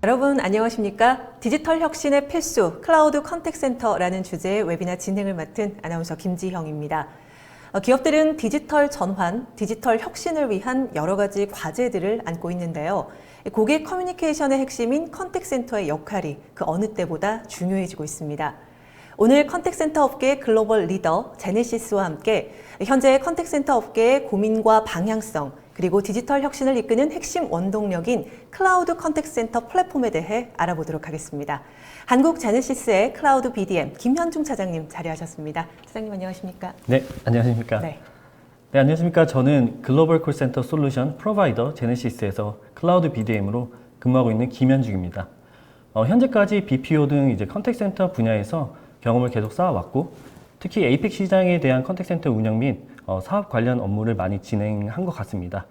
여러분 안녕하십니까? 디지털 혁신의 필수 클라우드 컨택센터라는 주제의 웨비나 진행을 맡은 아나운서 김지형입니다. 기업들은 디지털 전환, 디지털 혁신을 위한 여러 가지 과제들을 안고 있는데요. 고객 커뮤니케이션의 핵심인 컨택센터의 역할이 그 어느 때보다 중요해지고 있습니다. 오늘 컨택센터 업계의 글로벌 리더 제네시스와 함께 현재 컨택센터 업계의 고민과 방향성, 그리고 디지털 혁신을 이끄는 핵심 원동력인 클라우드 컨택센터 플랫폼에 대해 알아보도록 하겠습니다. 한국 제네시스의 클라우드 BDM 김현중 차장님 자리하셨습니다. 차장님 안녕하십니까? 네, 안녕하십니까? 네, 안녕하십니까? 저는 글로벌 콜센터 솔루션 프로바이더 제네시스에서 클라우드 BDM으로 근무하고 있는 김현중입니다. 현재까지 BPO 등 이제 컨택센터 분야에서 경험을 계속 쌓아왔고, 특히 APEC 시장에 대한 컨택센터 운영 및 사업 관련 업무를 많이 진행한 것 같습니다.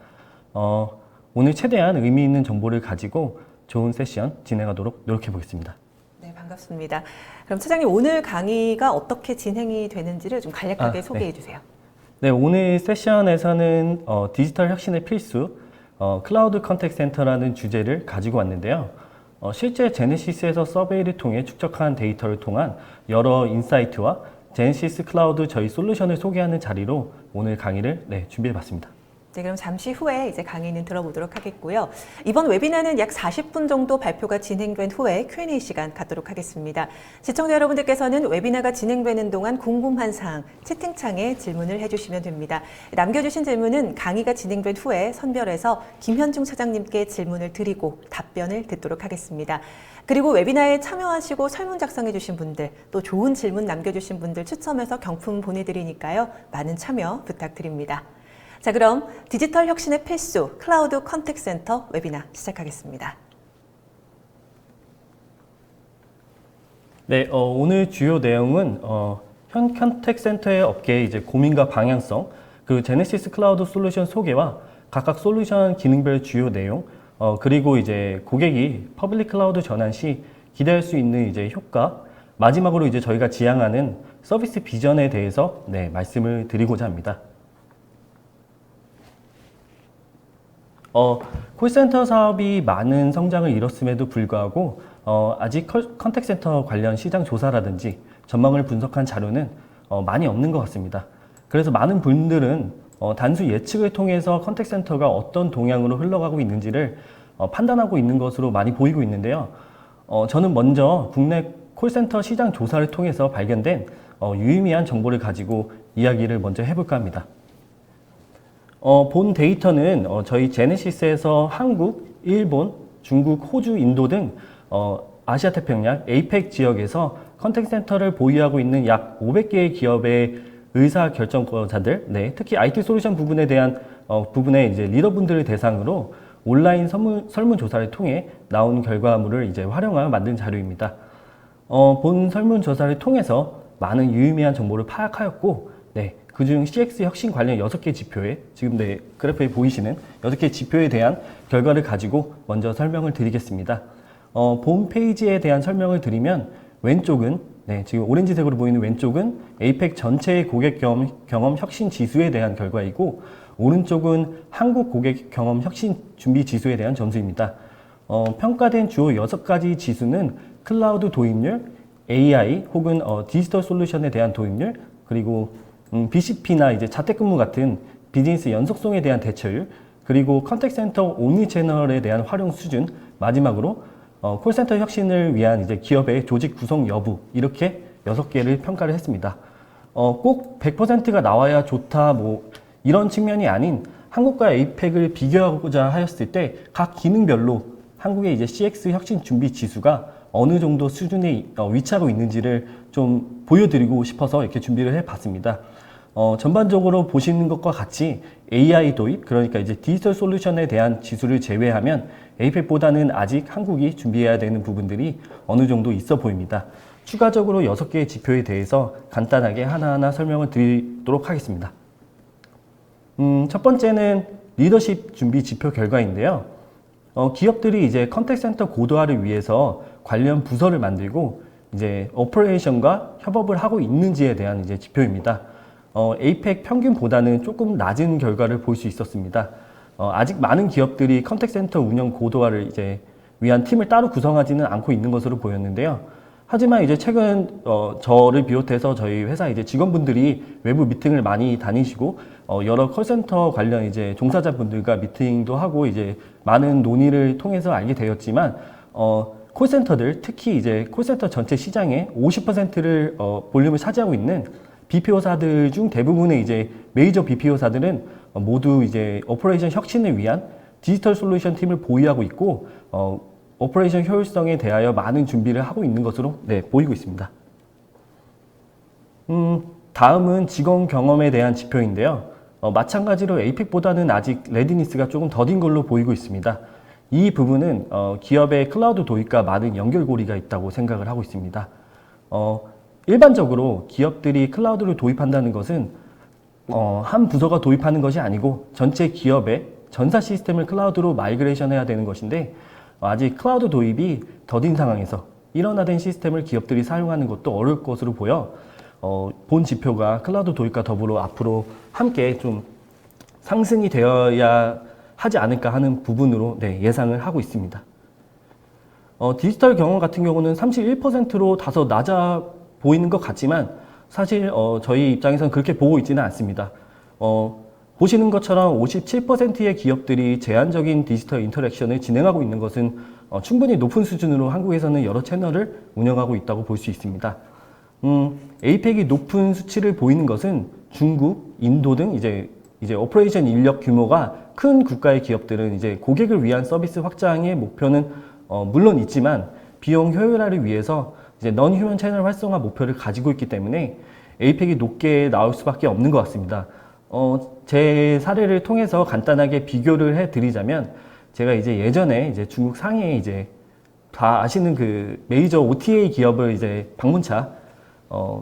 오늘 최대한 의미 있는 정보를 가지고 좋은 세션 진행하도록 노력해 보겠습니다. 네, 반갑습니다. 그럼 차장님 오늘 강의가 어떻게 진행이 되는지를 좀 간략하게 소개해 주세요. 네, 오늘 세션에서는 디지털 혁신의 필수, 클라우드 컨택센터라는 주제를 가지고 왔는데요. 실제 제네시스에서 서베이를 통해 축적한 데이터를 통한 여러 인사이트와 제네시스 클라우드 저희 솔루션을 소개하는 자리로 오늘 강의를 준비해봤습니다. 네, 그럼 잠시 후에 이제 강의는 들어보도록 하겠고요. 이번 웨비나는 약 40분 정도 발표가 진행된 후에 Q&A 시간 갖도록 하겠습니다. 시청자 여러분들께서는 웨비나가 진행되는 동안 궁금한 사항 채팅창에 질문을 해주시면 됩니다. 남겨주신 질문은 강의가 진행된 후에 선별해서 김현중 차장님께 질문을 드리고 답변을 듣도록 하겠습니다. 그리고 웨비나에 참여하시고 설문 작성해 주신 분들, 또 좋은 질문 남겨주신 분들 추첨해서 경품 보내드리니까요. 많은 참여 부탁드립니다. 자, 그럼 디지털 혁신의 필수 클라우드 컨택센터 웨비나 시작하겠습니다. 네, 오늘 주요 내용은 현 컨택센터의 업계의 이제 고민과 방향성, 그 제네시스 클라우드 솔루션 소개와 각각 솔루션 기능별 주요 내용, 그리고 이제 고객이 퍼블릭 클라우드 전환 시 기대할 수 있는 이제 효과, 마지막으로 이제 저희가 지향하는 서비스 비전에 대해서 말씀을 드리고자 합니다. 콜센터 사업이 많은 성장을 이뤘음에도 불구하고 아직 컨택센터 관련 시장 조사라든지 전망을 분석한 자료는 많이 없는 것 같습니다. 그래서 많은 분들은 단수 예측을 통해서 컨택센터가 어떤 동향으로 흘러가고 있는지를 판단하고 있는 것으로 많이 보이고 있는데요. 저는 먼저 국내 콜센터 시장 조사를 통해서 발견된 유의미한 정보를 가지고 이야기를 먼저 해볼까 합니다. 본 데이터는 저희 제네시스에서 한국, 일본, 중국, 호주, 인도 등 아시아 태평양, APEC 지역에서 컨택센터를 보유하고 있는 약 500개의 기업의 의사결정자들, 특히 IT 솔루션 부분의 이제 리더분들을 대상으로 온라인 설문조사를 통해 나온 결과물을 이제 활용하여 만든 자료입니다. 본 설문조사를 통해서 많은 유의미한 정보를 파악하였고, 그중 CX 혁신 관련 6개 지표에 지금 그래프에 보이시는 6개 지표에 대한 결과를 가지고 먼저 설명을 드리겠습니다. 본 페이지에 대한 설명을 드리면 왼쪽은 지금 오렌지색으로 보이는 왼쪽은 APEC 전체의 고객 경험 혁신 지수에 대한 결과이고, 오른쪽은 한국 고객 경험 혁신 준비 지수에 대한 점수입니다. 평가된 주요 6가지 지수는 클라우드 도입률, AI 혹은 디지털 솔루션에 대한 도입률, 그리고 BCP나 이제 자택근무 같은 비즈니스 연속성에 대한 대처율, 그리고 컨택센터 옴니채널에 대한 활용 수준, 마지막으로 콜센터 혁신을 위한 이제 기업의 조직 구성 여부, 이렇게 6개를 평가를 했습니다. 꼭 100%가 나와야 좋다, 이런 측면이 아닌 한국과 APEC을 비교하고자 하였을 때 각 기능별로 한국의 이제 CX 혁신 준비 지수가 어느 정도 수준에 위치하고 있는지를 좀 보여드리고 싶어서 이렇게 준비를 해봤습니다. 전반적으로 보시는 것과 같이 AI 도입, 그러니까 이제 디지털 솔루션에 대한 지수를 제외하면 APEC보다는 아직 한국이 준비해야 되는 부분들이 어느 정도 있어 보입니다. 추가적으로 6개의 지표에 대해서 간단하게 하나하나 설명을 드리도록 하겠습니다. 첫 번째는 리더십 준비 지표 결과인데요. 기업들이 이제 컨택센터 고도화를 위해서 관련 부서를 만들고 이제 오퍼레이션과 협업을 하고 있는지에 대한 이제 지표입니다. APEC 평균보다는 조금 낮은 결과를 볼 수 있었습니다. 아직 많은 기업들이 컨택센터 운영 고도화를 이제 위한 팀을 따로 구성하지는 않고 있는 것으로 보였는데요. 하지만 이제 최근 저를 비롯해서 저희 회사 이제 직원분들이 외부 미팅을 많이 다니시고 여러 콜센터 관련 이제 종사자분들과 미팅도 하고 이제 많은 논의를 통해서 알게 되었지만 콜센터들 특히 이제 콜센터 전체 시장의 50%를 볼륨을 차지하고 있는 BPO사들 중 대부분의 이제 메이저 BPO사들은 모두 이제 오퍼레이션 혁신을 위한 디지털 솔루션 팀을 보유하고 있고 오퍼레이션 효율성에 대하여 많은 준비를 하고 있는 것으로 보이고 있습니다. 다음은 직원 경험에 대한 지표인데요. 마찬가지로 에이펙보다는 아직 레디니스가 조금 더딘 걸로 보이고 있습니다. 이 부분은 기업의 클라우드 도입과 많은 연결고리가 있다고 생각을 하고 있습니다. 일반적으로 기업들이 클라우드를 도입한다는 것은 한 부서가 도입하는 것이 아니고 전체 기업의 전사 시스템을 클라우드로 마이그레이션 해야 되는 것인데 아직 클라우드 도입이 더딘 상황에서 일원화된 시스템을 기업들이 사용하는 것도 어려울 것으로 보여 본 지표가 클라우드 도입과 더불어 앞으로 함께 좀 상승이 되어야 하지 않을까 하는 부분으로 예상을 하고 있습니다. 디지털 경험 같은 경우는 31%로 다소 낮아 보이는 것 같지만 사실 저희 입장에서는 그렇게 보고 있지는 않습니다. 보시는 것처럼 57%의 기업들이 제한적인 디지털 인터랙션을 진행하고 있는 것은 충분히 높은 수준으로 한국에서는 여러 채널을 운영하고 있다고 볼 수 있습니다. 에이펙이 높은 수치를 보이는 것은 중국, 인도 등 이제 오퍼레이션 인력 규모가 큰 국가의 기업들은 이제 고객을 위한 서비스 확장의 목표는 물론 있지만 비용 효율화를 위해서 이제 넌 휴먼 채널 활성화 목표를 가지고 있기 때문에 에이펙이 높게 나올 수밖에 없는 것 같습니다. 제 사례를 통해서 간단하게 비교를 해드리자면 제가 이제 예전에 이제 중국 상해에 이제 다 아시는 그 메이저 OTA 기업을 이제 방문차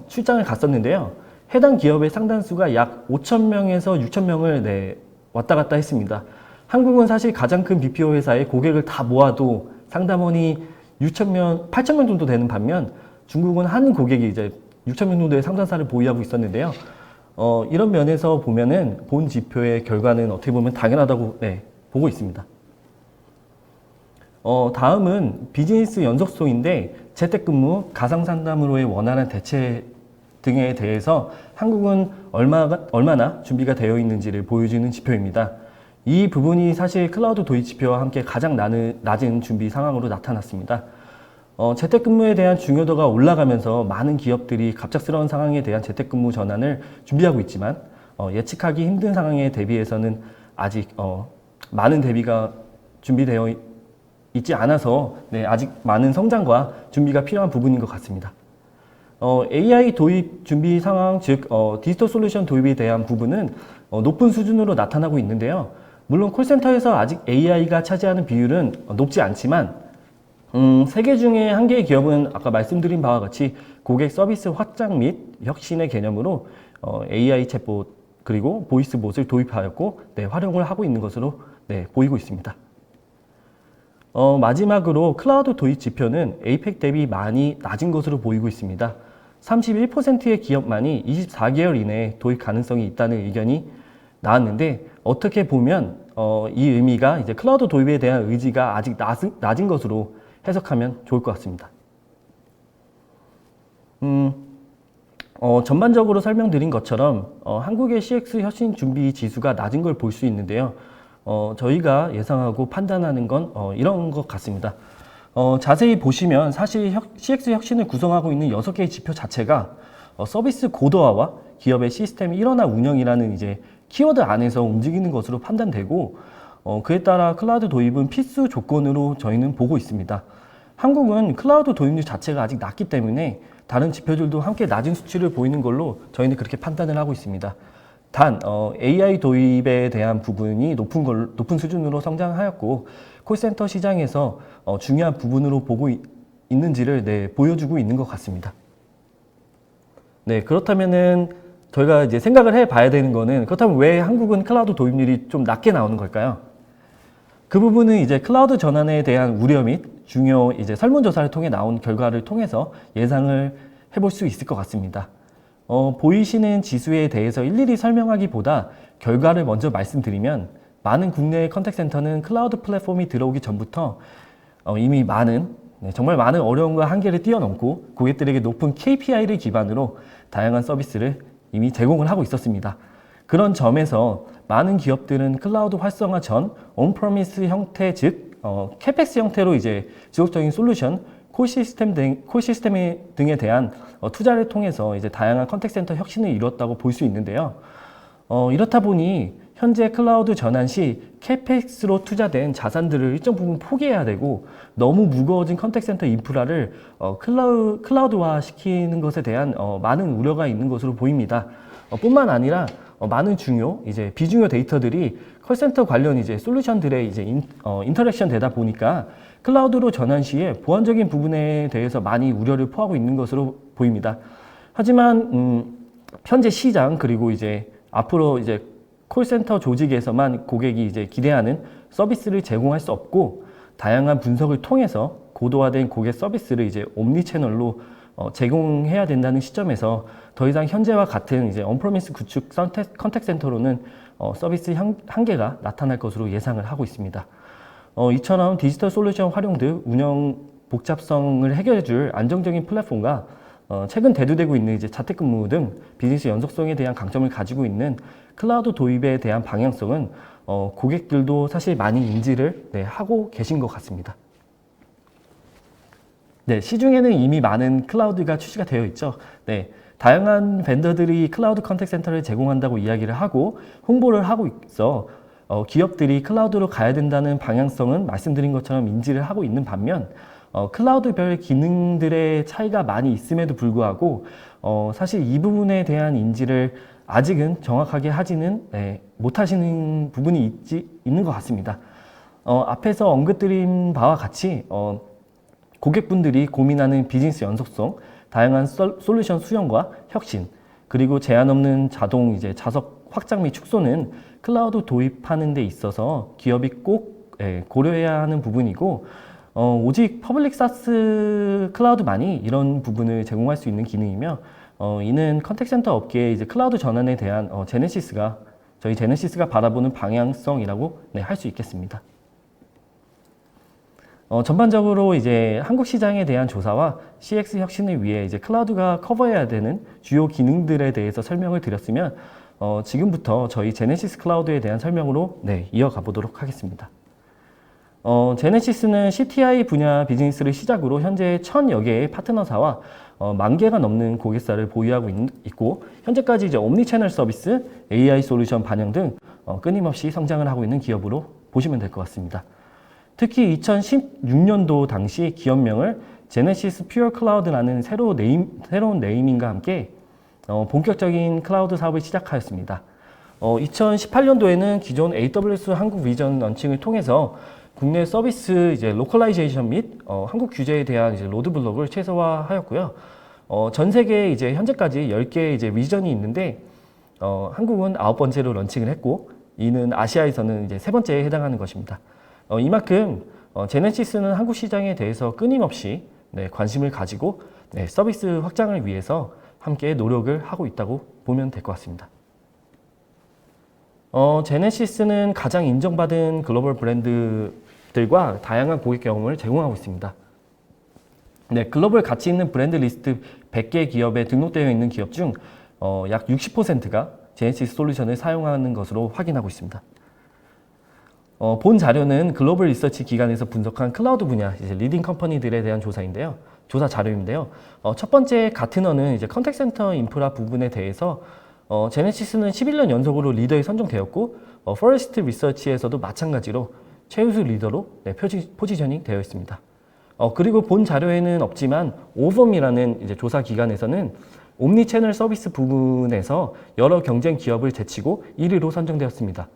출장을 갔었는데요. 해당 기업의 상단수가 약 5,000명에서 6,000명을 왔다 갔다 했습니다. 한국은 사실 가장 큰 BPO 회사의 고객을 다 모아도 상담원이 6,000명, 8,000명 정도 되는 반면 중국은 한 고객이 이제 6,000명 정도의 상담사를 보유하고 있었는데요. 이런 면에서 보면은 본 지표의 결과는 어떻게 보면 당연하다고 보고 있습니다. 다음은 비즈니스 연속소인데 재택근무, 가상상담으로의 원활한 대체 등에 대해서 한국은 얼마나 준비가 되어 있는지를 보여주는 지표입니다. 이 부분이 사실 클라우드 도입 지표와 함께 가장 낮은 준비 상황으로 나타났습니다. 재택근무에 대한 중요도가 올라가면서 많은 기업들이 갑작스러운 상황에 대한 재택근무 전환을 준비하고 있지만 예측하기 힘든 상황에 대비해서는 아직 많은 대비가 준비되어 있지 않아서 아직 많은 성장과 준비가 필요한 부분인 것 같습니다. AI 도입 준비 상황, 즉 디지털 솔루션 도입에 대한 부분은 높은 수준으로 나타나고 있는데요. 물론 콜센터에서 아직 AI가 차지하는 비율은 높지 않지만 3개 중에 1개의 기업은 아까 말씀드린 바와 같이 고객 서비스 확장 및 혁신의 개념으로 AI 챗봇 그리고 보이스봇을 도입하였고 활용을 하고 있는 것으로 보이고 있습니다. 마지막으로 클라우드 도입 지표는 에이펙 대비 많이 낮은 것으로 보이고 있습니다. 31%의 기업만이 24개월 이내에 도입 가능성이 있다는 의견이 나왔는데 어떻게 보면 이 의미가 이제 클라우드 도입에 대한 의지가 아직 낮은 것으로 해석하면 좋을 것 같습니다. 전반적으로 설명드린 것처럼 한국의 CX 혁신 준비 지수가 낮은 걸 볼 수 있는데요. 저희가 예상하고 판단하는 건 이런 것 같습니다. 자세히 보시면 사실 CX 혁신을 구성하고 있는 6개의 지표 자체가 서비스 고도화와 기업의 시스템 일원화 운영이라는 이제 키워드 안에서 움직이는 것으로 판단되고 그에 따라 클라우드 도입은 필수 조건으로 저희는 보고 있습니다. 한국은 클라우드 도입률 자체가 아직 낮기 때문에 다른 지표들도 함께 낮은 수치를 보이는 걸로 저희는 그렇게 판단을 하고 있습니다. 단 AI 도입에 대한 부분이 높은 수준으로 성장하였고 콜센터 시장에서 중요한 부분으로 보고 있는지를 보여주고 있는 것 같습니다. 그렇다면은 저희가 이제 생각을 해봐야 되는 거는 그렇다면 왜 한국은 클라우드 도입률이 좀 낮게 나오는 걸까요? 그 부분은 이제 클라우드 전환에 대한 우려 및 중요 이제 설문조사를 통해 나온 결과를 통해서 예상을 해볼 수 있을 것 같습니다. 보이시는 지수에 대해서 일일이 설명하기보다 결과를 먼저 말씀드리면 많은 국내의 컨택센터는 클라우드 플랫폼이 들어오기 전부터 이미 정말 많은 어려움과 한계를 뛰어넘고 고객들에게 높은 KPI를 기반으로 다양한 서비스를 이미 제공을 하고 있었습니다. 그런 점에서 많은 기업들은 클라우드 활성화 전 온프리미스 형태, 즉 캐펙스 형태로 이제 지속적인 솔루션, 코시스템 등에 대한 투자를 통해서 이제 다양한 컨택센터 혁신을 이뤘다고 볼 수 있는데요. 이렇다 보니 현재 클라우드 전환 시 캐펙스로 투자된 자산들을 일정 부분 포기해야 되고, 너무 무거워진 컨택센터 인프라를 클라우드화 시키는 것에 대한 많은 우려가 있는 것으로 보입니다. 뿐만 아니라 많은 비중요 데이터들이 콜센터 관련 솔루션들의 인터랙션 되다 보니까 클라우드로 전환 시에 보안적인 부분에 대해서 많이 우려를 포하고 있는 것으로 보입니다. 하지만 현재 시장, 그리고 앞으로 콜센터 조직에서만 고객이 기대하는 서비스를 제공할 수 없고, 다양한 분석을 통해서 고도화된 고객 서비스를 옴니 채널로 제공해야 된다는 시점에서 더 이상 현재와 같은 온프리미스 구축 컨택센터로는 서비스 한계가 나타날 것으로 예상을 하고 있습니다. 이처럼 디지털 솔루션 활용 등 운영 복잡성을 해결해줄 안정적인 플랫폼과 최근 대두되고 있는 자택근무 등 비즈니스 연속성에 대한 강점을 가지고 있는 클라우드 도입에 대한 방향성은 고객들도 사실 많이 인지를 하고 계신 것 같습니다. 네, 시중에는 이미 많은 클라우드가 출시가 되어 있죠. 네, 다양한 벤더들이 클라우드 컨택센터를 제공한다고 이야기를 하고 홍보를 하고 있어 기업들이 클라우드로 가야 된다는 방향성은 말씀드린 것처럼 인지를 하고 있는 반면, 클라우드별 기능들의 차이가 많이 있음에도 불구하고 사실 이 부분에 대한 인지를 아직은 정확하게 하지는 못하시는 부분이 있는 것 같습니다. 앞에서 언급드린 바와 같이 고객분들이 고민하는 비즈니스 연속성, 다양한 솔루션 수용과 혁신, 그리고 제한 없는 자동 자석 확장 및 축소는 클라우드 도입하는 데 있어서 기업이 꼭 고려해야 하는 부분이고, 오직 퍼블릭 사스 클라우드만이 이런 부분을 제공할 수 있는 기능이며, 이는 컨택센터 업계의 클라우드 전환에 대한 저희 제네시스가 바라보는 방향성이라고 할 수 있겠습니다. 전반적으로 한국 시장에 대한 조사와 CX 혁신을 위해 클라우드가 커버해야 되는 주요 기능들에 대해서 설명을 드렸으면, 지금부터 저희 제네시스 클라우드에 대한 설명으로 이어가 보도록 하겠습니다. 제네시스는 CTI 분야 비즈니스를 시작으로 현재 1000여 개의 파트너사와 10,000개가 넘는 고객사를 보유하고 있고, 현재까지 옴니채널 서비스, AI 솔루션 반영 등 끊임없이 성장을 하고 있는 기업으로 보시면 될 것 같습니다. 특히 2016년도 당시 기업명을 제네시스 퓨어 클라우드라는 새로운 네이밍과 함께 본격적인 클라우드 사업을 시작하였습니다. 2018년도에는 기존 AWS 한국 비전 런칭을 통해서 국내 서비스 로컬라이제이션 및 한국 규제에 대한 로드블록을 최소화하였고요. 전 세계에 현재까지 10개의 리전이 있는데, 한국은 9번째로 런칭을 했고, 이는 아시아에서는 3번째에 해당하는 것입니다. 이만큼 제네시스는 한국 시장에 대해서 끊임없이 관심을 가지고 서비스 확장을 위해서 함께 노력을 하고 있다고 보면 될 것 같습니다. 제네시스는 가장 인정받은 글로벌 브랜드들과 다양한 고객 경험을 제공하고 있습니다. 글로벌 가치 있는 브랜드 리스트 100개 기업에 등록되어 있는 기업 중 약 60%가 제네시스 솔루션을 사용하는 것으로 확인하고 있습니다. 본 자료는 글로벌 리서치 기관에서 분석한 클라우드 분야 리딩 컴퍼니들에 대한 조사 자료인데요. 첫 번째 가트너는 컨택센터 인프라 부분에 대해서 제네시스는 11년 연속으로 리더에 선정되었고, 포레스트 리서치에서도 마찬가지로 최우수 리더로 포지셔닝 되어 있습니다. 그리고 본 자료에는 없지만 오범이라는 조사 기관에서는 옴니채널 서비스 부분에서 여러 경쟁 기업을 제치고 1위로 선정되었습니다.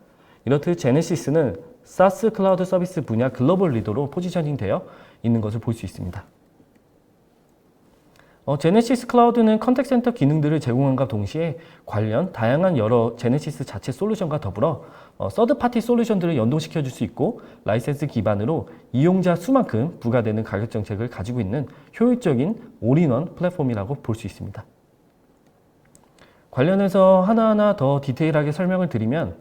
이렇듯 제네시스는 사스 클라우드 서비스 분야 글로벌 리더로 포지셔닝 되어 있는 것을 볼 수 있습니다. 제네시스 클라우드는 컨택센터 기능들을 제공함과 동시에 관련 다양한 여러 제네시스 자체 솔루션과 더불어 서드파티 솔루션들을 연동시켜 줄 수 있고, 라이센스 기반으로 이용자 수만큼 부과되는 가격 정책을 가지고 있는 효율적인 올인원 플랫폼이라고 볼 수 있습니다. 관련해서 하나하나 더 디테일하게 설명을 드리면,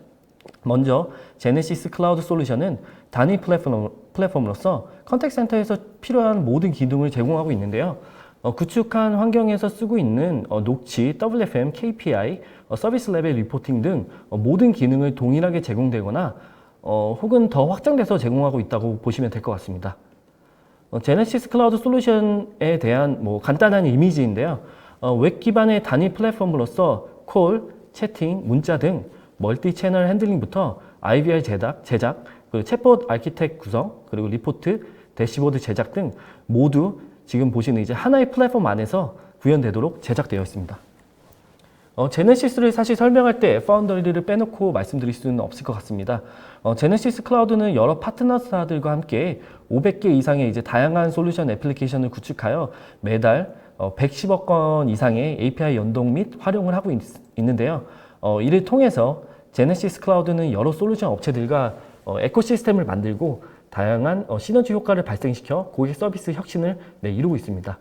먼저 제네시스 클라우드 솔루션은 단위 플랫폼으로서 컨택 센터에서 필요한 모든 기능을 제공하고 있는데요. 구축한 환경에서 쓰고 있는 녹취, WFM, KPI, 서비스 레벨 리포팅 등 모든 기능을 동일하게 제공되거나 혹은 더 확장돼서 제공하고 있다고 보시면 될 것 같습니다. 제네시스 클라우드 솔루션에 대한 간단한 이미지인데요. 웹 기반의 단위 플랫폼으로서 콜, 채팅, 문자 등 멀티 채널 핸들링부터 IVR 제작, 그리고 챗봇 아키텍 구성, 그리고 리포트, 대시보드 제작 등 모두 지금 보시는 이제 하나의 플랫폼 안에서 구현되도록 제작되어 있습니다. 제네시스를 사실 설명할 때 파운더리를 빼놓고 말씀드릴 수는 없을 것 같습니다. 제네시스 클라우드는 여러 파트너사들과 함께 500개 이상의 이제 다양한 솔루션 애플리케이션을 구축하여 매달 110억 건 이상의 API 연동 및 활용을 하고 있는데요. 이를 통해서 제네시스 클라우드는 여러 솔루션 업체들과 에코시스템을 만들고 다양한 시너지 효과를 발생시켜 고객 서비스 혁신을 이루고 있습니다.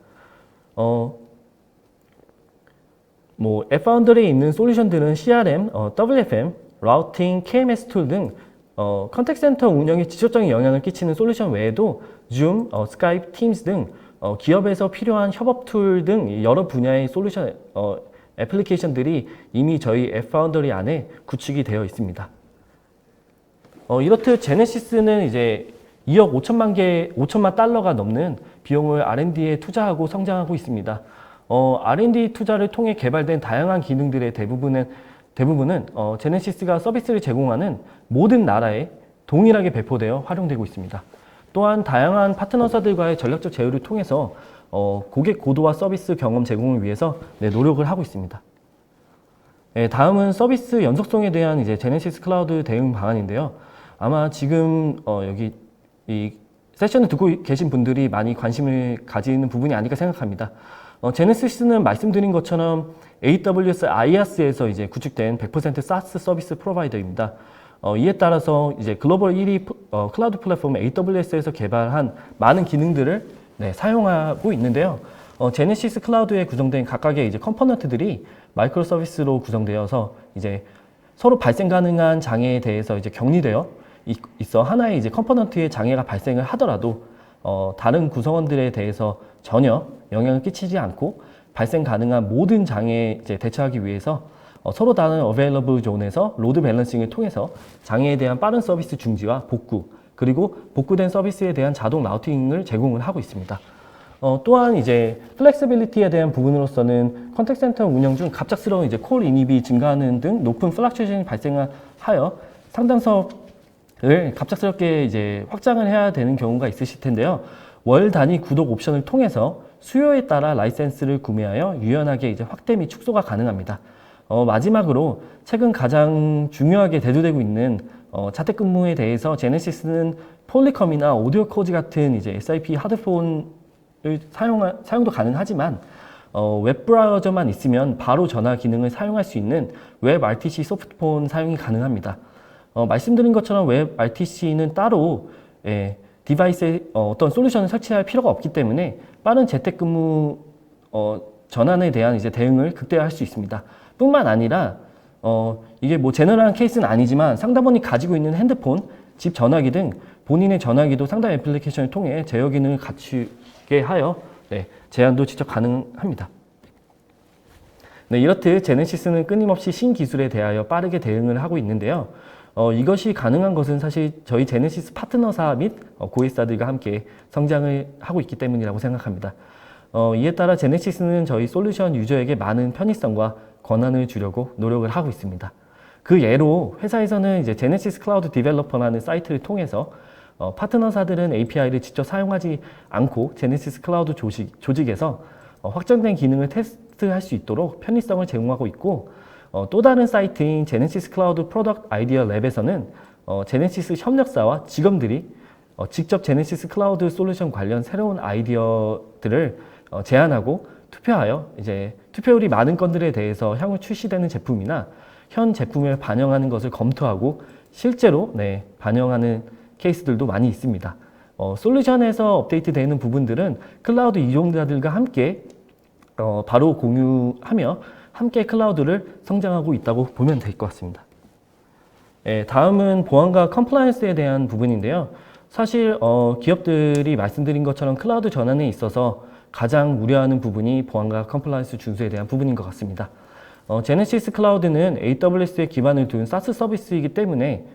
앱파운더리에 있는 솔루션들은 CRM, WFM, 라우팅, KMS 툴 등 컨택 센터 운영에 직접적인 영향을 끼치는 솔루션 외에도 Zoom, Skype, Teams 등 기업에서 필요한 협업 툴 등 여러 분야의 솔루션 애플리케이션들이 이미 저희 앱파운더리 안에 구축이 되어 있습니다. 이렇듯 제네시스는 이제 2억 5천만 달러가 넘는 비용을 R&D에 투자하고 성장하고 있습니다. R&D 투자를 통해 개발된 다양한 기능들의 대부분은 제네시스가 서비스를 제공하는 모든 나라에 동일하게 배포되어 활용되고 있습니다. 또한 다양한 파트너사들과의 전략적 제휴를 통해서 고객 고도화 서비스 경험 제공을 위해서 노력을 하고 있습니다. 다음은 서비스 연속성에 대한 이제 제네시스 클라우드 대응 방안인데요. 아마 지금 여기 이 세션을 듣고 계신 분들이 많이 관심을 가지는 부분이 아닐까 생각합니다. 제네시스는 말씀드린 것처럼 AWS IaaS에서 이제 구축된 100% SaaS 서비스 프로바이더입니다. 이에 따라서 이제 글로벌 1위 클라우드 플랫폼 AWS에서 개발한 많은 기능들을 사용하고 있는데요. 제네시스 클라우드에 구성된 각각의 이제 컴포넌트들이 마이크로 서비스로 구성되어서 이제 서로 발생 가능한 장애에 대해서 이제 격리되어 있어 하나의 이제 컴포넌트의 장애가 발생을 하더라도 다른 구성원들에 대해서 전혀 영향을 끼치지 않고 발생 가능한 모든 장애에 이제 대처하기 위해서 서로 다른 어베일러블 존에서 로드 밸런싱을 통해서 장애에 대한 빠른 서비스 중지와 복구, 그리고 복구된 서비스에 대한 자동 라우팅을 제공을 하고 있습니다. 또한 이제 플렉시빌리티에 대한 부분으로서는 컨택 센터 운영 중 갑작스러운 이제 콜 인입이 증가하는 등 높은 플럭추에이션이 발생하여 상담석을 갑작스럽게 이제 확장을 해야 되는 경우가 있으실 텐데요. 월 단위 구독 옵션을 통해서 수요에 따라 라이센스를 구매하여 유연하게 이제 확대 및 축소가 가능합니다. 마지막으로 최근 가장 중요하게 대두되고 있는 자택근무에 대해서 제네시스는 폴리컴이나 오디오 코지 같은 이제 SIP 하드폰을 사용도 가능하지만 웹 브라우저만 있으면 바로 전화 기능을 사용할 수 있는 웹 RTC 소프트폰 사용이 가능합니다. 말씀드린 것처럼 웹 RTC는 따로 디바이스에 어떤 솔루션을 설치할 필요가 없기 때문에 빠른 재택근무 전환에 대한 이제 대응을 극대화할 수 있습니다. 뿐만 아니라 이게 제너럴한 케이스는 아니지만 상담원이 가지고 있는 핸드폰, 집 전화기 등 본인의 전화기도 상담 애플리케이션을 통해 제어 기능을 갖추게 하여 제한도 직접 가능합니다. 이렇듯 제네시스는 끊임없이 신기술에 대하여 빠르게 대응을 하고 있는데요. 이것이 가능한 것은 사실 저희 제네시스 파트너사 및 고객사들과 함께 성장을 하고 있기 때문이라고 생각합니다. 이에 따라 제네시스는 저희 솔루션 유저에게 많은 편의성과 권한을 주려고 노력을 하고 있습니다. 그 예로 회사에서는 이제 제네시스 클라우드 디벨로퍼라는 사이트를 통해서 파트너사들은 API를 직접 사용하지 않고 제네시스 클라우드 조직에서 확정된 기능을 테스트할 수 있도록 편의성을 제공하고 있고, 또 다른 사이트인 제네시스 클라우드 프로덕트 아이디어 랩에서는 제네시스 협력사와 직원들이 직접 제네시스 클라우드 솔루션 관련 새로운 아이디어들을 제안하고 투표하여 이제 투표율이 많은 건들에 대해서 향후 출시되는 제품이나 현 제품을 반영하는 것을 검토하고 실제로 반영하는 케이스들도 많이 있습니다. 솔루션에서 업데이트되는 부분들은 클라우드 이용자들과 함께 바로 공유하며 함께 클라우드를 성장하고 있다고 보면 될 것 같습니다. 다음은 보안과 컴플라이언스에 대한 부분인데요. 사실 기업들이 말씀드린 것처럼 클라우드 전환에 있어서 가장 우려하는 부분이 보안과 컴플라이언스 준수에 대한 부분인 것 같습니다. 제네시스 클라우드는 AWS에 기반을 둔 SaaS 서비스이기 때문에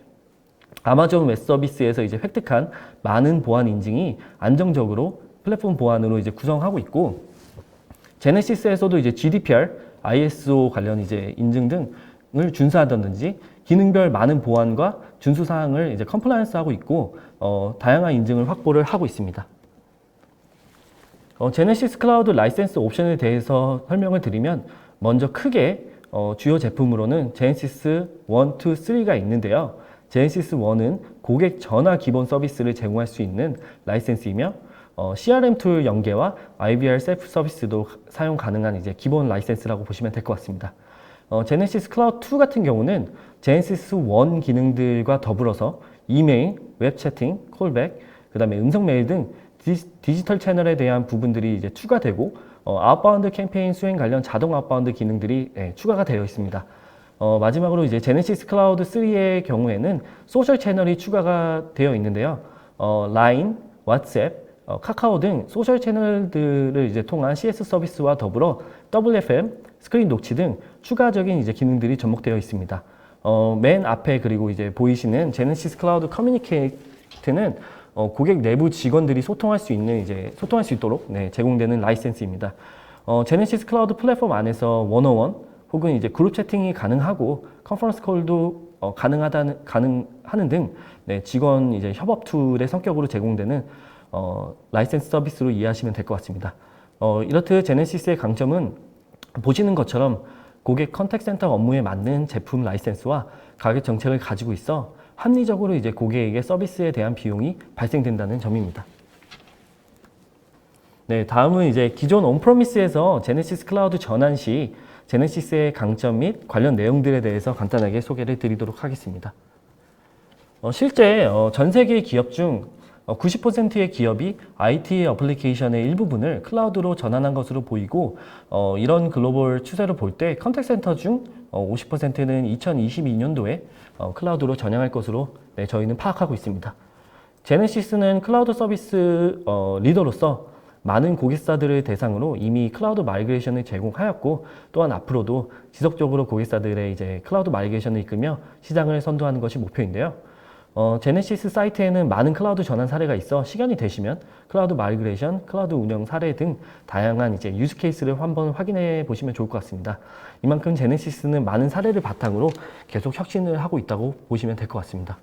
아마존 웹 서비스에서 이제 획득한 많은 보안 인증이 안정적으로 플랫폼 보안으로 이제 구성하고 있고, 제네시스에서도 이제 GDPR, ISO 관련 이제 인증 등을 준수하던지 기능별 많은 보안과 준수 사항을 이제 컴플라이언스하고 있고, 다양한 인증을 확보를 하고 있습니다. 제네시스 클라우드 라이센스 옵션에 대해서 설명을 드리면, 먼저 크게 주요 제품으로는 제네시스 1, 2, 3가 있는데요. 제네시스 1은 고객 전화 기본 서비스를 제공할 수 있는 라이센스이며, CRM 툴 연계와 IVR 셀프 서비스도 사용 가능한 이제 기본 라이센스라고 보시면 될 것 같습니다. 제네시스 클라우드 2 같은 경우는 제네시스 1 기능들과 더불어서 이메일, 웹 채팅, 콜백, 그 다음에 음성 메일 등 디지털 채널에 대한 부분들이 이제 추가되고, 아웃바운드 캠페인 수행 관련 자동 아웃바운드 기능들이 추가가 되어 있습니다. 마지막으로 이제 제네시스 클라우드 3의 경우에는 소셜 채널이 추가가 되어 있는데요. 라인, 왓츠앱, 카카오 등 소셜 채널들을 이제 통한 CS 서비스와 더불어 WFM, 스크린 녹취 등 추가적인 이제 기능들이 접목되어 있습니다. 맨 앞에 그리고 이제 보이시는 제네시스 클라우드 커뮤니케이트는 고객 내부 직원들이 소통할 수 있도록 제공되는 라이센스입니다. 제네시스 클라우드 플랫폼 안에서 원어원 혹은 이제 그룹 채팅이 가능하고 컨퍼런스 콜도 가능하는 등 직원 이제 협업 툴의 성격으로 제공되는 라이센스 서비스로 이해하시면 될 것 같습니다. 이렇듯 제네시스의 강점은 보시는 것처럼 고객 컨택센터 업무에 맞는 제품 라이센스와 가격 정책을 가지고 있어 합리적으로 이제 고객에게 서비스에 대한 비용이 발생된다는 점입니다. 다음은 이제 기존 온프로미스에서 제네시스 클라우드 전환 시 제네시스의 강점 및 관련 내용들에 대해서 간단하게 소개를 드리도록 하겠습니다. 실제 전 세계 기업 중 90%의 기업이 IT 어플리케이션의 일부분을 클라우드로 전환한 것으로 보이고, 이런 글로벌 추세를 볼 때 컨택센터 중 50%는 2022년도에 클라우드로 전향할 것으로 저희는 파악하고 있습니다. 제네시스는 클라우드 서비스 리더로서 많은 고객사들을 대상으로 이미 클라우드 마이그레이션을 제공하였고, 또한 앞으로도 지속적으로 고객사들의 이제 클라우드 마이그레이션을 이끌며 시장을 선도하는 것이 목표인데요. 제네시스 사이트에는 많은 클라우드 전환 사례가 있어 시간이 되시면 클라우드 마이그레이션, 클라우드 운영 사례 등 다양한 이제 유즈 케이스를 한번 확인해 보시면 좋을 것 같습니다. 이만큼 제네시스는 많은 사례를 바탕으로 계속 혁신을 하고 있다고 보시면 될 것 같습니다.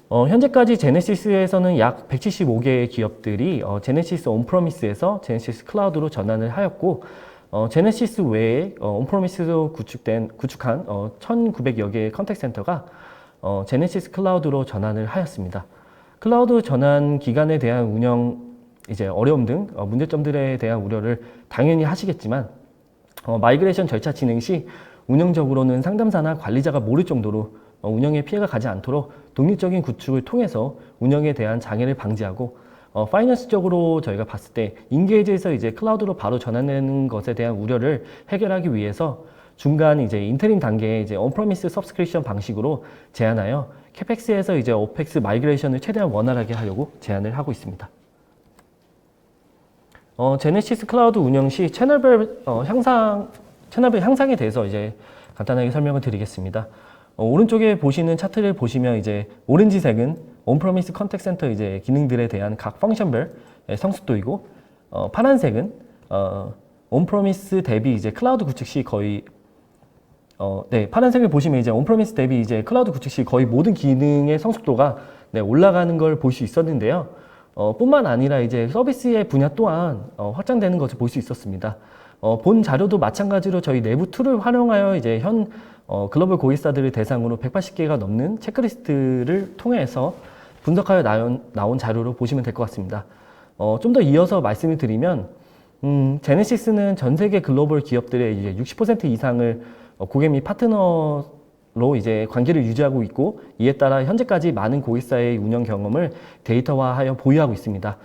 현재까지 제네시스에서는 약 175개의 기업들이 제네시스 온프로미스에서 제네시스 클라우드로 전환을 하였고, 제네시스 외에 온프로미스로 구축한 1,900여 개의 컨택센터가 제네시스 클라우드로 전환을 하였습니다. 클라우드 전환 기간에 대한 운영 이제 어려움 등 문제점들에 대한 우려를 당연히 하시겠지만, 마이그레이션 절차 진행 시 운영적으로는 상담사나 관리자가 모를 정도로 운영에 피해가 가지 않도록 독립적인 구축을 통해서 운영에 대한 장애를 방지하고, 파이낸스적으로 저희가 봤을 때 인게이지에서 이제 클라우드로 바로 전환되는 것에 대한 우려를 해결하기 위해서 중간 이제 인테림 단계에 이제 온프로미스 서브스크립션 방식으로 제한하여 캐펙스에서 이제 오펙스 마이그레이션을 최대한 원활하게 하려고 제안을 하고 있습니다. 제네시스 클라우드 운영 시 채널별 향상에 대해서 이제 간단하게 설명을 드리겠습니다. 오른쪽에 보시는 차트를 보시면 이제 오렌지색은 온프로미스 컨택센터 이제 기능들에 대한 각 펑션별 성숙도이고, 파란색은 온프로미스 대비 이제 클라우드 구축 시 거의 파란색을 보시면 이제 온프로미스 대비 이제 클라우드 구축 시 거의 모든 기능의 성숙도가 올라가는 걸 볼 수 있었는데요. 뿐만 아니라 이제 서비스의 분야 또한 확장되는 것을 볼 수 있었습니다. 본 자료도 마찬가지로 저희 내부 툴을 활용하여 이제 현 글로벌 고객사들을 대상으로 180개가 넘는 체크리스트를 통해서 분석하여 나온 자료로 보시면 될 것 같습니다. 좀 더 이어서 말씀을 드리면, 제네시스는 전 세계 글로벌 기업들의 이제 60% 이상을 고객 및 파트너로 이제 관계를 유지하고 있고, 이에 따라 현재까지 많은 고객사의 운영 경험을 데이터화하여 보유하고 있습니다.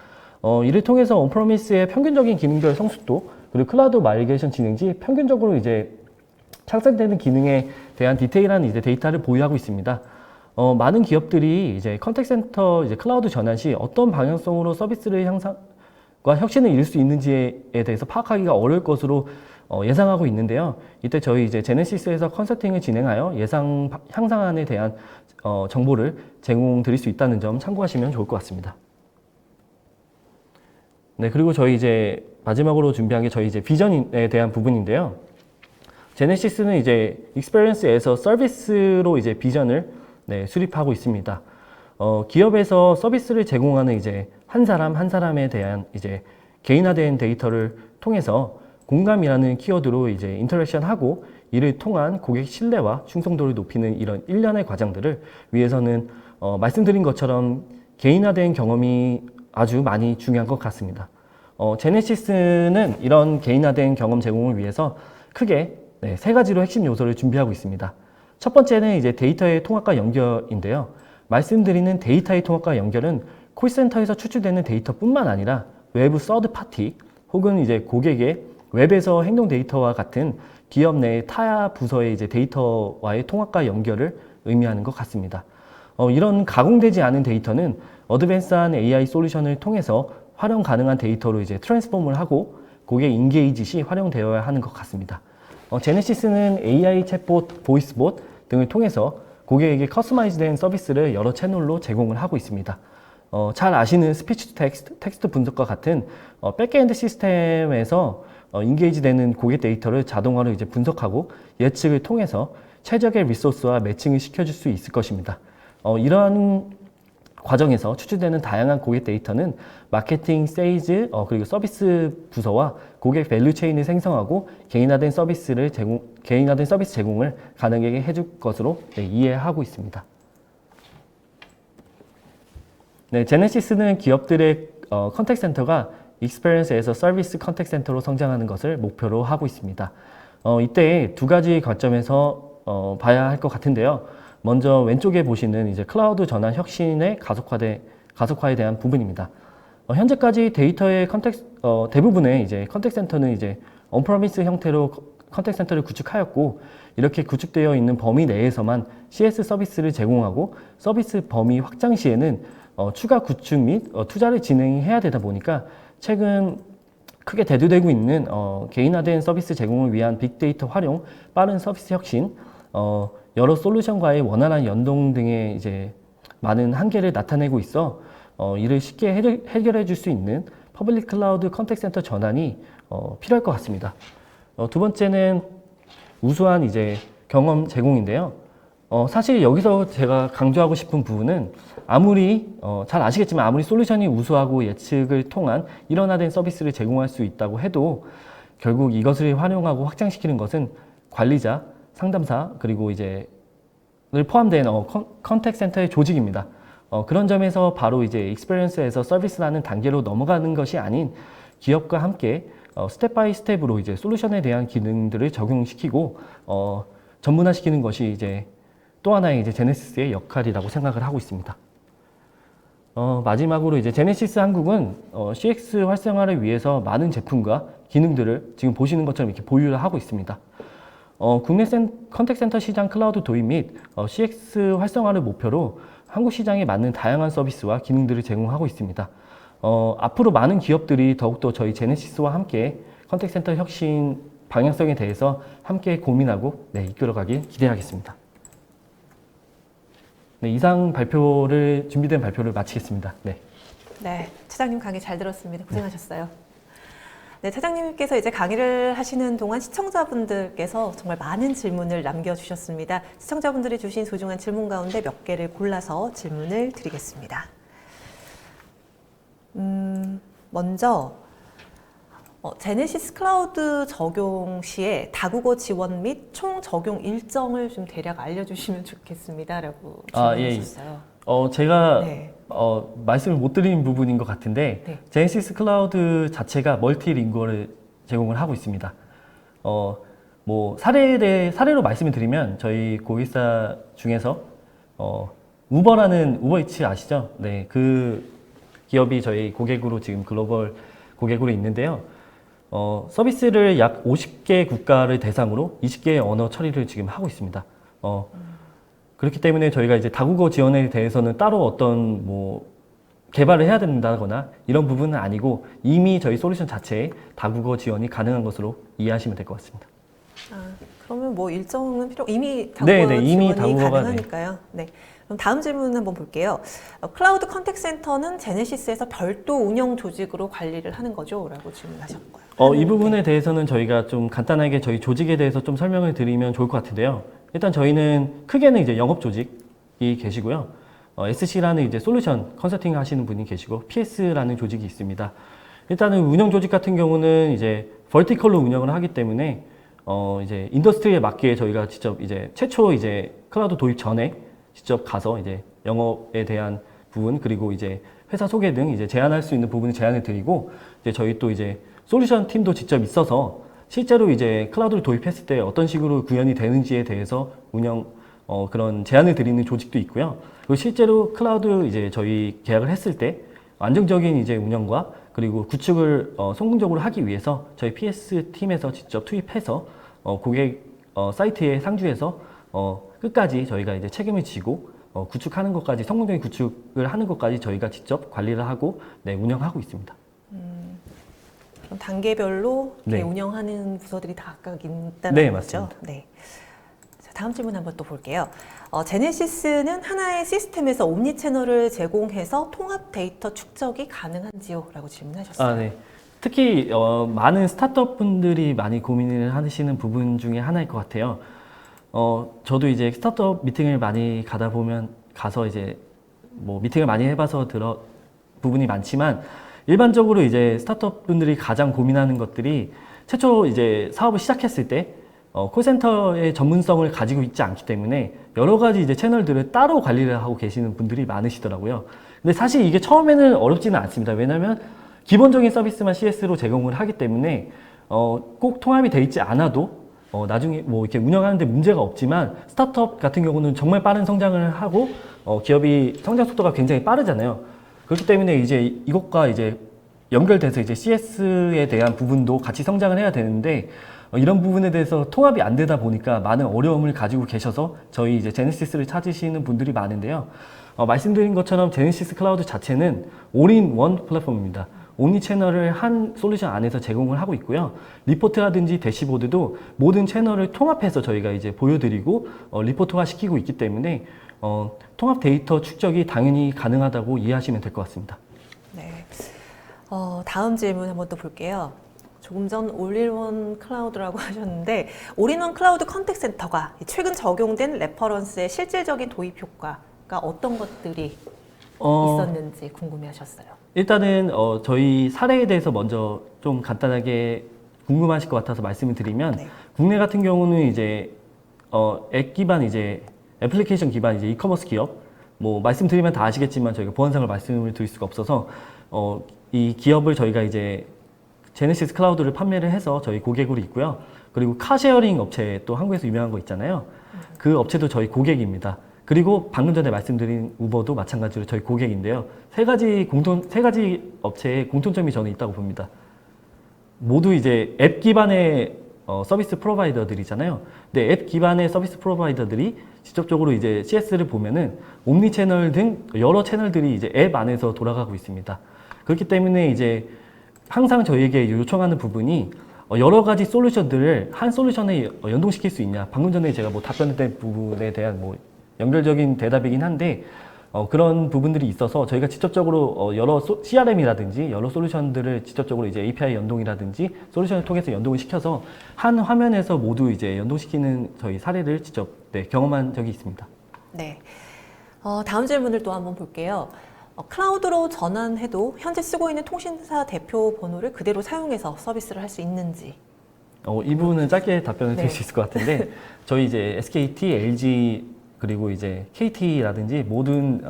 이를 통해서 온프로미스의 평균적인 기능별 성숙도, 그리고 클라우드 마이그레이션 진행 시 평균적으로 이제 착색되는 기능의 대한 디테일한 이제 데이터를 보유하고 있습니다. 많은 기업들이 이제 컨택센터 이제 클라우드 전환 시 어떤 방향성으로 서비스를 향상과 혁신을 이룰 수 있는지에 대해서 파악하기가 어려울 것으로 예상하고 있는데요. 이때 저희 이제 제네시스에서 컨설팅을 진행하여 예상 향상안에 대한 정보를 제공드릴 수 있다는 점 참고하시면 좋을 것 같습니다. 네, 그리고 저희 이제 마지막으로 준비한 게 저희 이제 비전에 대한 부분인데요. 제네시스는 이제 익스페리언스에서 서비스로 이제 비전을 수립하고 있습니다. 기업에서 서비스를 제공하는 이제 한 사람 한 사람에 대한 이제 개인화된 데이터를 통해서 공감이라는 키워드로 이제 인터랙션하고 이를 통한 고객 신뢰와 충성도를 높이는 이런 일련의 과정들을 위해서는 말씀드린 것처럼 개인화된 경험이 아주 많이 중요한 것 같습니다. 제네시스는 이런 개인화된 경험 제공을 위해서 크게 세 가지로 핵심 요소를 준비하고 있습니다. 첫 번째는 이제 데이터의 통합과 연결인데요. 말씀드리는 데이터의 통합과 연결은 콜센터에서 추출되는 데이터뿐만 아니라 외부 서드 파티 혹은 이제 고객의 웹에서 행동 데이터와 같은 기업 내 타 부서의 이제 데이터와의 통합과 연결을 의미하는 것 같습니다. 이런 가공되지 않은 데이터는 어드밴스한 AI 솔루션을 통해서 활용 가능한 데이터로 이제 트랜스폼을 하고 고객 인게이지 시 활용되어야 하는 것 같습니다. 제네시스는 AI 챗봇, 보이스봇 등을 통해서 고객에게 커스터마이즈된 서비스를 여러 채널로 제공을 하고 있습니다. 잘 아시는 스피치 텍스트, 텍스트 분석과 같은 백엔드 시스템에서 인게이지 되는 고객 데이터를 자동화로 이제 분석하고 예측을 통해서 최적의 리소스와 매칭을 시켜줄 수 있을 것입니다. 이러한 과정에서 추출되는 다양한 고객 데이터는 마케팅, 세일즈, 그리고 서비스 부서와 고객 밸류 체인을 생성하고 개인화된 서비스 제공을 가능하게 해줄 것으로 이해하고 있습니다. 네, 제네시스는 기업들의 컨택센터가 익스페리언스에서 서비스 컨택센터로 성장하는 것을 목표로 하고 있습니다. 이때 두 가지 관점에서 봐야 할 것 같은데요. 먼저 왼쪽에 보시는 이제 클라우드 전환 혁신의 가속화에 대한 부분입니다. 현재까지 데이터의 대부분의 이제 컨택센터는 이제 언프로미스 형태로 컨택센터를 구축하였고 이렇게 구축되어 있는 범위 내에서만 CS 서비스를 제공하고 서비스 범위 확장 시에는 추가 구축 및 투자를 진행해야 되다 보니까 최근 크게 대두되고 있는 개인화된 서비스 제공을 위한 빅데이터 활용, 빠른 서비스 혁신, 여러 솔루션과의 원활한 연동 등의 이제 많은 한계를 나타내고 있어 이를 쉽게 해결해 줄 수 있는 퍼블릭 클라우드 컨택센터 전환이 필요할 것 같습니다. 두 번째는 우수한 이제 경험 제공인데요. 사실 여기서 제가 강조하고 싶은 부분은 아무리 잘 아시겠지만 아무리 솔루션이 우수하고 예측을 통한 일원화된 서비스를 제공할 수 있다고 해도 결국 이것을 활용하고 확장시키는 것은 관리자, 상담사 그리고 이제 를 포함된 컨택센터의 조직입니다. 그런 점에서 바로 이제 익스페리언스에서 서비스라는 단계로 넘어가는 것이 아닌 기업과 함께 스텝 바이 스텝으로 이제 솔루션에 대한 기능들을 적용시키고 전문화시키는 것이 이제 또 하나의 이제 제네시스의 역할이라고 생각을 하고 있습니다. 마지막으로 이제 제네시스 한국은 CX 활성화를 위해서 많은 제품과 기능들을 지금 보시는 것처럼 이렇게 보유를 하고 있습니다. 국내 컨택센터 시장 클라우드 도입 및 CX 활성화를 목표로 한국 시장에 맞는 다양한 서비스와 기능들을 제공하고 있습니다. 앞으로 많은 기업들이 더욱더 저희 제네시스와 함께 컨택센터 혁신 방향성에 대해서 함께 고민하고 이끌어가길 기대하겠습니다. 네, 이상 준비된 발표를 마치겠습니다. 네, 차장님 강의 잘 들었습니다. 고생하셨어요. 네, 차장님께서 이제 강의를 하시는 동안 시청자분들께서 정말 많은 질문을 남겨주셨습니다. 시청자분들이 주신 소중한 질문 가운데 몇 개를 골라서 질문을 드리겠습니다. 먼저 제네시스 클라우드 적용 시에 다국어 지원 및 총 적용 일정을 좀 대략 알려주시면 좋겠습니다라고 질문하셨어요. 제가 말씀을 못 드린 부분인 것 같은데 제네시스 클라우드 자체가 멀티링구얼을 제공을 하고 있습니다. 뭐 사례로 말씀을 드리면 저희 고객사 중에서 우버이츠 아시죠? 네, 그 기업이 저희 고객으로 지금 글로벌 고객으로 있는데요. 서비스를 약 50개 국가를 대상으로 20개의 언어 처리를 지금 하고 있습니다. 그렇기 때문에 저희가 이제 다국어 지원에 대해서는 따로 어떤 뭐 개발을 해야 된다거나 이런 부분은 아니고 이미 저희 솔루션 자체에 다국어 지원이 가능한 것으로 이해하시면 될 것 같습니다. 그러면 뭐 일정은 이미 다국어 네, 이미 지원이 다국어가, 가능하니까요. 네. 그럼 다음 질문 한번 볼게요. 클라우드 컨택 센터는 제네시스에서 별도 운영 조직으로 관리를 하는 거죠? 라고 질문하셨고요. 이 부분에 대해서는 저희가 좀 간단하게 저희 조직에 대해서 좀 설명을 드리면 좋을 것 같은데요. 일단 저희는 크게는 이제 영업 조직이 계시고요. SC라는 이제 솔루션 컨설팅 하시는 분이 계시고 PS라는 조직이 있습니다. 일단은 운영 조직 같은 경우는 이제 벌티컬로 운영을 하기 때문에 이제 인더스트리에 맞게 저희가 직접 이제 최초 이제 클라우드 도입 전에 직접 가서 이제 영업에 대한 부분 그리고 이제 회사 소개 등 이제 제안할 수 있는 부분을 제안을 드리고 이제 저희 또 이제 솔루션 팀도 직접 있어서 실제로 이제 클라우드를 도입했을 때 어떤 식으로 구현이 되는지에 대해서 그런 제안을 드리는 조직도 있고요. 그리고 실제로 클라우드 이제 저희 계약을 했을 때 안정적인 이제 운영과 그리고 구축을 성공적으로 하기 위해서 저희 PS 팀에서 직접 투입해서 고객 사이트에 상주해서 끝까지 저희가 이제 책임을 지고 구축하는 것까지 성공적인 구축을 하는 것까지 저희가 직접 관리를 하고 운영하고 있습니다. 그럼 단계별로 네. 운영하는 부서들이 다 각각 있다는 네, 거죠? 맞습니다. 네. 자, 다음 질문 한번 또 볼게요. 제네시스는 하나의 시스템에서 옴니 채널을 제공해서 통합 데이터 축적이 가능한지요? 라고 질문하셨어요. 네. 특히 많은 스타트업 분들이 많이 고민을 하시는 부분 중에 하나일 것 같아요. 저도 이제 스타트업 미팅을 많이 가서 이제 뭐 미팅을 많이 해봐서 부분이 많지만 일반적으로 이제 스타트업 분들이 가장 고민하는 것들이 최초 이제 사업을 시작했을 때 콜센터의 전문성을 가지고 있지 않기 때문에 여러 가지 이제 채널들을 따로 관리를 하고 계시는 분들이 많으시더라고요. 근데 사실 이게 처음에는 어렵지는 않습니다. 왜냐하면 기본적인 서비스만 CS로 제공을 하기 때문에 꼭 통합이 돼 있지 않아도 나중에 뭐 이렇게 운영하는데 문제가 없지만 스타트업 같은 경우는 정말 빠른 성장을 하고 기업이 성장 속도가 굉장히 빠르잖아요. 그렇기 때문에 이제 이것과 이제 연결돼서 이제 CS에 대한 부분도 같이 성장을 해야 되는데 이런 부분에 대해서 통합이 안 되다 보니까 많은 어려움을 가지고 계셔서 저희 이제 제네시스를 찾으시는 분들이 많은데요. 말씀드린 것처럼 제네시스 클라우드 자체는 올인원 플랫폼입니다. 옴니 채널을 한 솔루션 안에서 제공을 하고 있고요. 리포트라든지 대시보드도 모든 채널을 통합해서 저희가 이제 보여드리고 리포트화 시키고 있기 때문에 통합 데이터 축적이 당연히 가능하다고 이해하시면 될 것 같습니다. 네. 다음 질문 한번 또 볼게요. 조금 전 올인원 클라우드라고 하셨는데 올인원 클라우드 컨택 센터가 최근 적용된 레퍼런스의 실질적인 도입 효과가 어떤 것들이 있었는지 궁금해하셨어요. 일단은 저희 사례에 대해서 먼저 좀 간단하게 궁금하실 것 같아서 말씀을 드리면 네. 국내 같은 경우는 이제 앱 기반 이제 애플리케이션 기반 이제 이커머스 기업 뭐 말씀드리면 다 아시겠지만 저희가 보안상을 말씀을 드릴 수가 없어서 이 기업을 저희가 이제 제네시스 클라우드를 판매를 해서 저희 고객으로 있고요. 그리고 카쉐어링 업체 또 한국에서 유명한 거 있잖아요. 그 업체도 저희 고객입니다. 그리고 방금 전에 말씀드린 우버도 마찬가지로 저희 고객인데요. 세 가지 업체의 공통점이 저는 있다고 봅니다. 모두 이제 앱 기반의 서비스 프로바이더들이잖아요. 근데 앱 기반의 서비스 프로바이더들이 직접적으로 이제 CS를 보면은 옴니 채널 등 여러 채널들이 이제 앱 안에서 돌아가고 있습니다. 그렇기 때문에 이제 항상 저희에게 요청하는 부분이 여러 가지 솔루션들을 한 솔루션에 연동시킬 수 있냐. 방금 전에 제가 뭐 답변했던 부분에 대한 뭐 연결적인 대답이긴 한데 그런 부분들이 있어서 저희가 직접적으로 여러 CRM이라든지 여러 솔루션들을 직접적으로 이제 API 연동이라든지 솔루션을 통해서 연동을 시켜서 한 화면에서 모두 이제 연동시키는 저희 사례를 직접 경험한 적이 있습니다. 네. 다음 질문을 또 한번 볼게요. 클라우드로 전환해도 현재 쓰고 있는 통신사 대표 번호를 그대로 사용해서 서비스를 할 수 있는지. 이 부분은 짧게 답변을 드릴 네. 수 있을 것 같은데 저희 이제 SKT, LG 그리고 이제 KT라든지 모든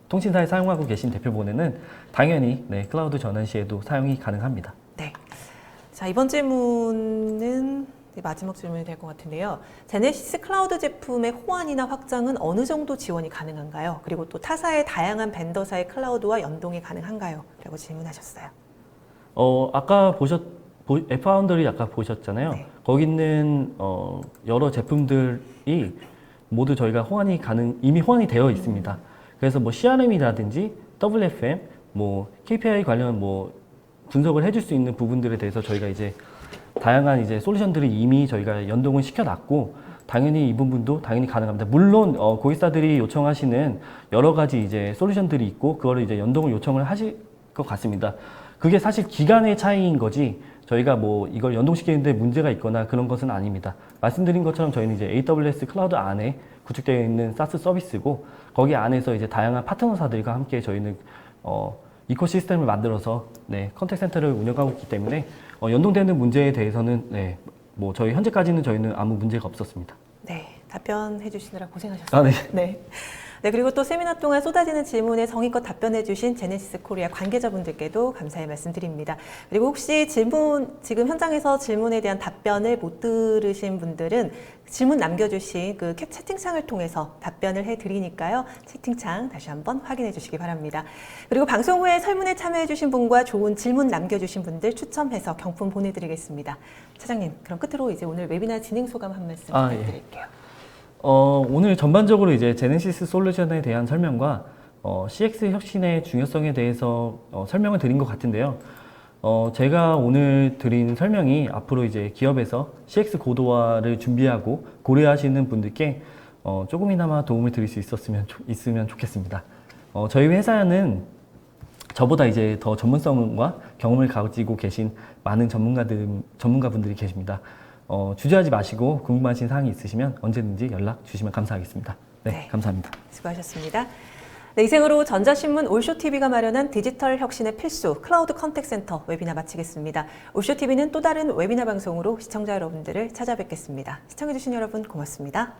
통신사에 사용하고 계신 대표번호는 당연히 클라우드 전환 시에도 사용이 가능합니다. 네. 자, 이번 질문은 마지막 질문이 될 것 같은데요. 제네시스 클라우드 제품의 호환이나 확장은 어느 정도 지원이 가능한가요? 그리고 또 타사의 다양한 벤더사의 클라우드와 연동이 가능한가요? 라고 질문하셨어요. 아까 앱파운더리 아까 보셨잖아요. 네. 거기 있는 여러 제품들이 모두 저희가 이미 호환이 되어 있습니다. 그래서 뭐 CRM이라든지 WFM, 뭐 KPI 관련 뭐 분석을 해줄 수 있는 부분들에 대해서 저희가 이제 다양한 이제 솔루션들을 이미 저희가 연동을 시켜놨고, 당연히 이 부분도 당연히 가능합니다. 물론 고객사들이 요청하시는 여러 가지 이제 솔루션들이 있고 그거를 이제 연동을 요청을 하실 것 같습니다. 그게 사실 기간의 차이인 거지 저희가 뭐 이걸 연동시키는데 문제가 있거나 그런 것은 아닙니다. 말씀드린 것처럼 저희는 이제 AWS 클라우드 안에 구축되어 있는 SaaS 서비스고, 거기 안에서 이제 다양한 파트너사들과 함께 저희는 이코시스템을 만들어서 컨택 센터를 운영하고 있기 때문에 연동되는 문제에 대해서는 뭐 저희 현재까지는 저희는 아무 문제가 없었습니다. 네, 답변해 주시느라 고생하셨습니다. 네. 네, 그리고 또 세미나 동안 쏟아지는 질문에 성의껏 답변해 주신 제네시스 코리아 관계자분들께도 감사의 말씀드립니다. 그리고 혹시 지금 현장에서 질문에 대한 답변을 못 들으신 분들은 질문 남겨주신 그 채팅창을 통해서 답변을 해드리니까요. 채팅창 다시 한번 확인해 주시기 바랍니다. 그리고 방송 후에 설문에 참여해 주신 분과 좋은 질문 남겨주신 분들 추첨해서 경품 보내드리겠습니다. 차장님, 그럼 끝으로 이제 오늘 웨비나 진행 소감 한 말씀 부탁드릴게요. 오늘 전반적으로 이제 제네시스 솔루션에 대한 설명과 CX 혁신의 중요성에 대해서 설명을 드린 것 같은데요. 제가 오늘 드린 설명이 앞으로 이제 기업에서 CX 고도화를 준비하고 고려하시는 분들께 조금이나마 도움을 드릴 수 있으면 좋겠습니다. 저희 회사는 저보다 이제 더 전문성과 경험을 가지고 계신 많은 전문가분들이 계십니다. 주저하지 마시고 궁금하신 사항이 있으시면 언제든지 연락 주시면 감사하겠습니다. 네, 감사합니다. 수고하셨습니다. 네, 이상으로 전자신문 올쇼TV가 마련한 디지털 혁신의 필수 클라우드 컨택 센터 웨비나 마치겠습니다. 올쇼TV는 또 다른 웨비나 방송으로 시청자 여러분들을 찾아뵙겠습니다. 시청해주신 여러분 고맙습니다.